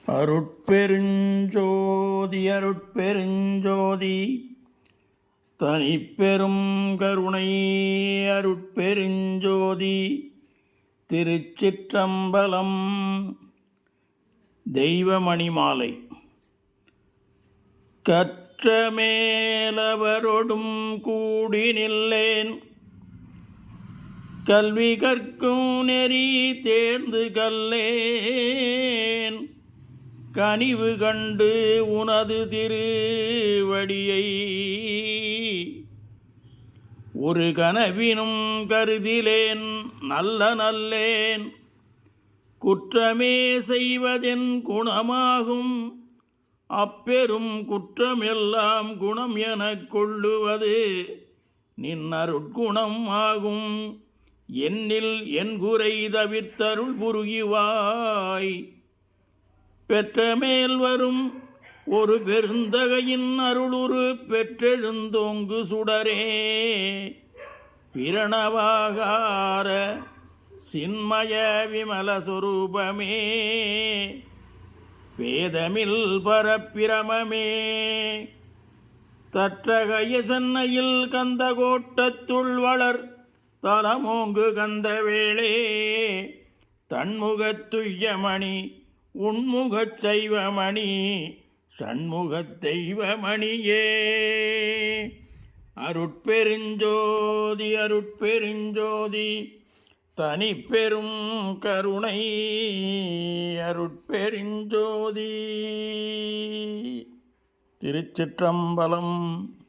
அருட்பெருஞ்சோதி அருட்பெருஞ்சோதி தனிப்பெரும் கருணை அருட்பெருஞ்சோதி திருச்சிற்றம்பலம். தெய்வமணிமாலை. கற்றமேலவரொடும் கூடி நில்லேன், கல்வி கற்கும் நெறி தேர்ந்து கல்லேன், கனிவு கண்டு உனது திருவடியை ஒரு கனவினும் கருதிலேன் நல்லேன். குற்றமே செய்வதென் குணமாகும், அப்பெரும் குற்றமெல்லாம் குணம் எனக் கொள்ளுவது நின் அருட்குணம் ஆகும். என்னில் என் குறை தவிர்த்தருள் புரிவாய். பெற்றமேல் வரும் ஒரு பெருந்தகையின் அருளுரு பெற்றெழுந்தோங்கு சுடரே, பிரணவாகார சின்மய விமல சொரூபமே, வேதமில் பரப்பிரமமே, தற்றகைய சென்னையில் கந்த கோட்டத்துள் வளர் தலமோங்கு கந்த வேளே, தன்முகத்துய்யமணி உண்முகச் சைவமணி சண்முகத் தெய்வமணியே. அருட்பெருஞ்சோதி அருட்பெருஞ்சோதி தனிப்பெரும் கருணை அருட்பெருஞ்சோதி. திருச்சிற்றம்பலம்.